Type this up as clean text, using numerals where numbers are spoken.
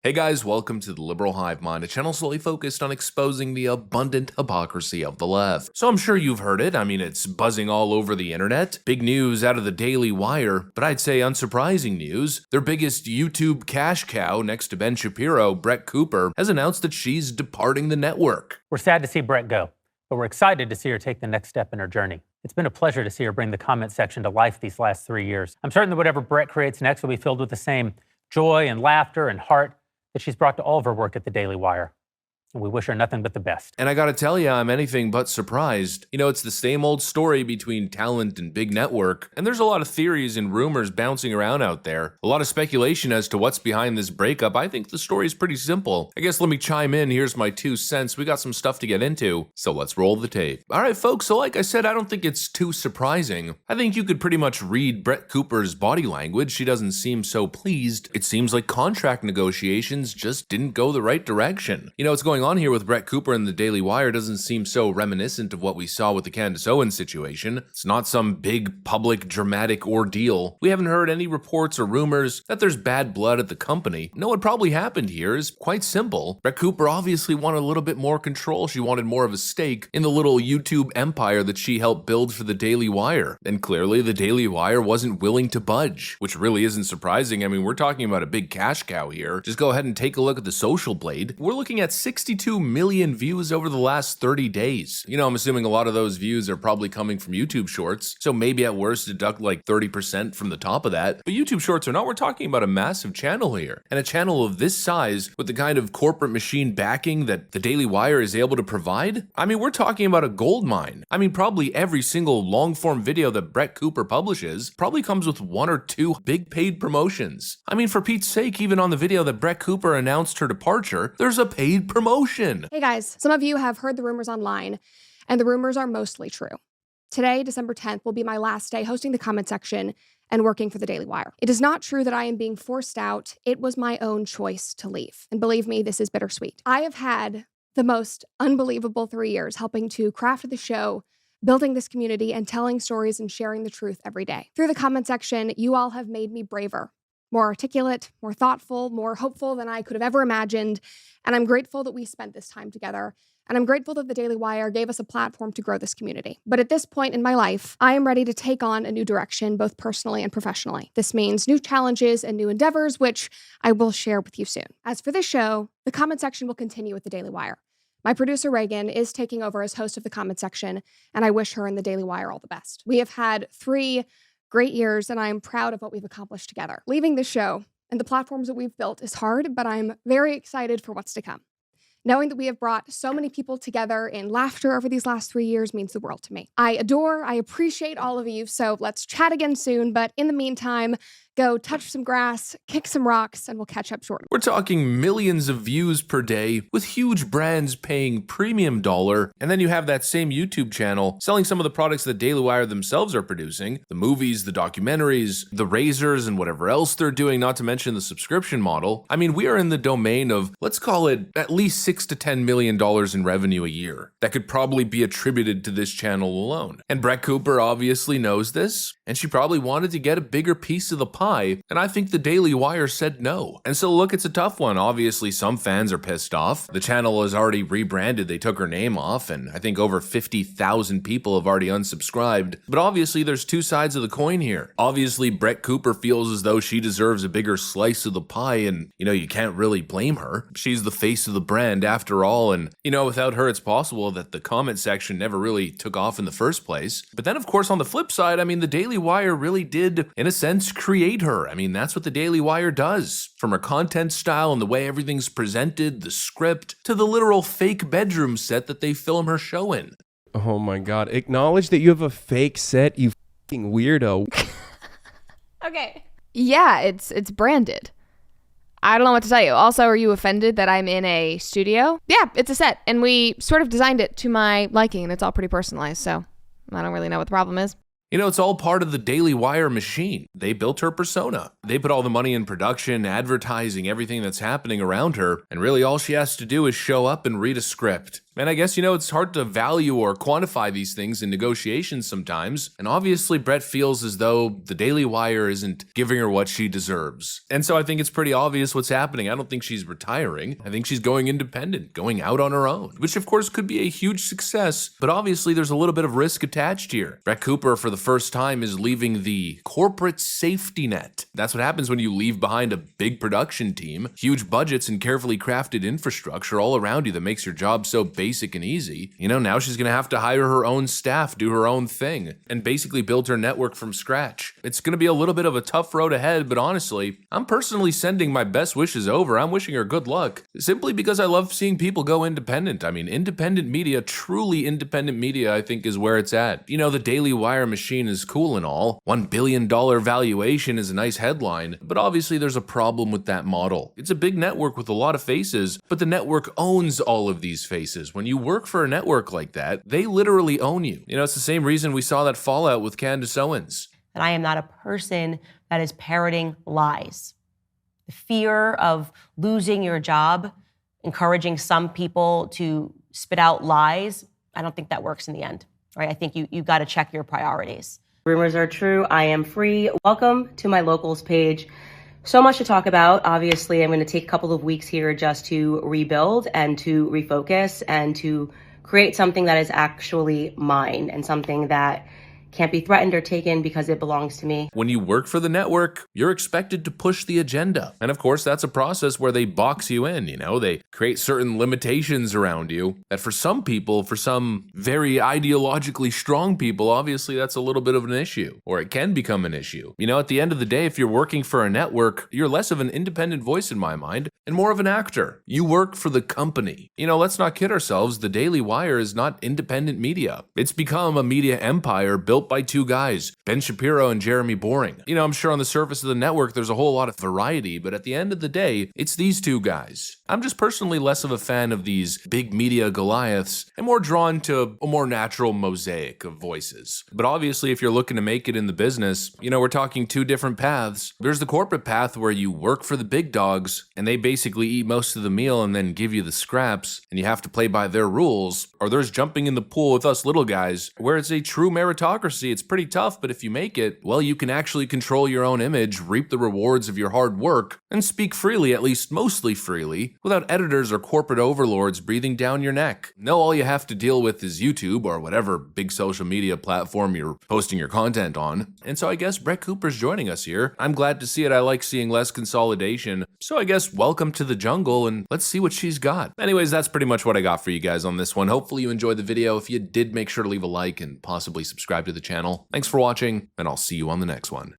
Hey guys, welcome to the Liberal Hive Mind, a channel solely focused on exposing the abundant hypocrisy of the left. So I'm sure you've heard it, it's buzzing all over the internet. Big news out of the Daily Wire, but I'd say unsurprising news. Their biggest YouTube cash cow next to Ben Shapiro, Brett Cooper, has announced that she's departing the network. We're sad to see Brett go, but we're excited to see her take the next step in her journey. It's been a pleasure to see her bring the comment section to life these last 3 years. I'm certain that whatever Brett creates next will be filled with the same joy and laughter and heart that she's brought to all of her work at the Daily Wire. And we wish her nothing but the best. And I gotta tell you, I'm anything but surprised. It's the same old story between talent and big network, and there's a lot of theories and rumors bouncing around out there. A lot of speculation as to what's behind this breakup. I think the story's pretty simple. I guess let me chime in, here's my 2 cents. We got some stuff to get into, so let's roll the tape. Alright folks, so like I said, I don't think it's too surprising. I think you could pretty much read Brett Cooper's body language. She doesn't seem so pleased. It seems like contract negotiations just didn't go the right direction. What's going on here with Brett Cooper and the Daily Wire doesn't seem so reminiscent of what we saw with the Candace Owens situation. It's not some big public dramatic ordeal. We haven't heard any reports or rumors that there's bad blood at the company. No, what probably happened here is quite simple. Brett Cooper obviously wanted a little bit more control. She wanted more of a stake in the little YouTube empire that she helped build for the Daily Wire. And clearly the Daily Wire wasn't willing to budge, which really isn't surprising. We're talking about a big cash cow here. Just go ahead and take a look at the Social Blade. We're looking at 62 million views over the last 30 days. I'm assuming a lot of those views are probably coming from YouTube Shorts, so maybe at worst deduct like 30% from the top of that. But YouTube Shorts or not, we're talking about a massive channel here. And a channel of this size with the kind of corporate machine backing that the Daily Wire is able to provide? We're talking about a gold mine. Probably every single long-form video that Brett Cooper publishes probably comes with 1 or 2 big paid promotions. For Pete's sake, even on the video that Brett Cooper announced her departure, there's a paid promotion. Hey guys, some of you have heard the rumors online, and the rumors are mostly true. Today, December 10th, will be my last day hosting the comment section and working for the Daily Wire. It is not true that I am being forced out. It was my own choice to leave. And believe me, this is bittersweet. I have had the most unbelievable 3 years helping to craft the show, building this community, and telling stories and sharing the truth every day. Through the comment section, you all have made me braver, more articulate, more thoughtful, more hopeful than I could have ever imagined. And I'm grateful that we spent this time together. And I'm grateful that the Daily Wire gave us a platform to grow this community. But at this point in my life, I am ready to take on a new direction, both personally and professionally. This means new challenges and new endeavors, which I will share with you soon. As for this show, the comment section will continue with the Daily Wire. My producer, Reagan, is taking over as host of the comment section, and I wish her and the Daily Wire all the best. We have had 3 great years, and I am proud of what we've accomplished together. Leaving the show and the platforms that we've built is hard, but I'm very excited for what's to come. Knowing that we have brought so many people together in laughter over these last 3 years means the world to me. I appreciate all of you, so let's chat again soon, but in the meantime, go touch some grass, kick some rocks, and we'll catch up shortly. We're talking millions of views per day with huge brands paying premium dollar, and then you have that same YouTube channel selling some of the products that Daily Wire themselves are producing, the movies, the documentaries, the razors, and whatever else they're doing, not to mention the subscription model. We are in the domain of, let's call it at least $6 to $10 million in revenue a year. That could probably be attributed to this channel alone. And Brett Cooper obviously knows this, and she probably wanted to get a bigger piece of the pie. And I think the Daily Wire said no. And so look, it's a tough one. Obviously, some fans are pissed off. The channel is already rebranded. They took her name off, and I think over 50,000 people have already unsubscribed. But obviously, there's 2 sides of the coin here. Obviously, Brett Cooper feels as though she deserves a bigger slice of the pie, and, you can't really blame her. She's the face of the brand after all, and, without her, it's possible that the comment section never really took off in the first place. But then, of course, on the flip side, the Daily Wire really did, in a sense, create her. That's what the Daily Wire does. From her content style and the way everything's presented, the script, to the literal fake bedroom set that they film her show in. Oh my god, acknowledge that you have a fake set, you f***ing weirdo. Okay. Yeah, it's branded. I don't know what to tell you. Also, are you offended that I'm in a studio? Yeah, it's a set, and we sort of designed it to my liking, and it's all pretty personalized, so I don't really know what the problem is. It's all part of the Daily Wire machine. They built her persona. They put all the money in production, advertising, everything that's happening around her, and really all she has to do is show up and read a script. And I guess, it's hard to value or quantify these things in negotiations sometimes. And obviously, Brett feels as though the Daily Wire isn't giving her what she deserves. And so I think it's pretty obvious what's happening. I don't think she's retiring. I think she's going independent, going out on her own, which of course could be a huge success. But obviously, there's a little bit of risk attached here. Brett Cooper, for the first time, is leaving the corporate safety net. That's what happens when you leave behind a big production team, huge budgets, and carefully crafted infrastructure all around you that makes your job so basic and easy. Now she's going to have to hire her own staff, do her own thing, and basically build her network from scratch. It's going to be a little bit of a tough road ahead, but honestly, I'm personally sending my best wishes over. I'm wishing her good luck, simply because I love seeing people go independent. I mean, independent media, truly independent media, I think is where it's at. The Daily Wire machine is cool and all. $1 billion valuation is a nice headline, but obviously there's a problem with that model. It's a big network with a lot of faces, but the network owns all of these faces. When you work for a network like that, they literally own you. It's the same reason we saw that fallout with Candace Owens. And I am not a person that is parroting lies. The fear of losing your job, encouraging some people to spit out lies, I don't think that works in the end, right? I think you got to check your priorities. Rumors are true. I am free. Welcome to my locals page. So much to talk about. Obviously, I'm going to take a couple of weeks here just to rebuild and to refocus and to create something that is actually mine and something that can't be threatened or taken because it belongs to me. When you work for the network, you're expected to push the agenda. And of course, that's a process where they box you in, They create certain limitations around you that for some people, for some very ideologically strong people, obviously that's a little bit of an issue, or it can become an issue. At the end of the day, if you're working for a network, you're less of an independent voice in my mind and more of an actor. You work for the company. Let's not kid ourselves. The Daily Wire is not independent media. It's become a media empire built by two guys, Ben Shapiro and Jeremy Boring. I'm sure on the surface of the network there's a whole lot of variety, but at the end of the day, it's these two guys. I'm just personally less of a fan of these big media Goliaths and more drawn to a more natural mosaic of voices. But obviously, if you're looking to make it in the business, we're talking two different paths. There's the corporate path where you work for the big dogs and they basically eat most of the meal and then give you the scraps and you have to play by their rules. Or there's jumping in the pool with us little guys where it's a true meritocracy. It's pretty tough, but if you make it, well, you can actually control your own image, reap the rewards of your hard work, and speak freely, at least mostly freely, without editors or corporate overlords breathing down your neck. No, all you have to deal with is YouTube or whatever big social media platform you're posting your content on. And so I guess Brett Cooper's joining us here. I'm glad to see it. I like seeing less consolidation. So I guess welcome to the jungle and let's see what she's got. Anyways, that's pretty much what I got for you guys on this one. Hopefully you enjoyed the video. If you did, make sure to leave a like and possibly subscribe to the channel. Thanks for watching, and I'll see you on the next one.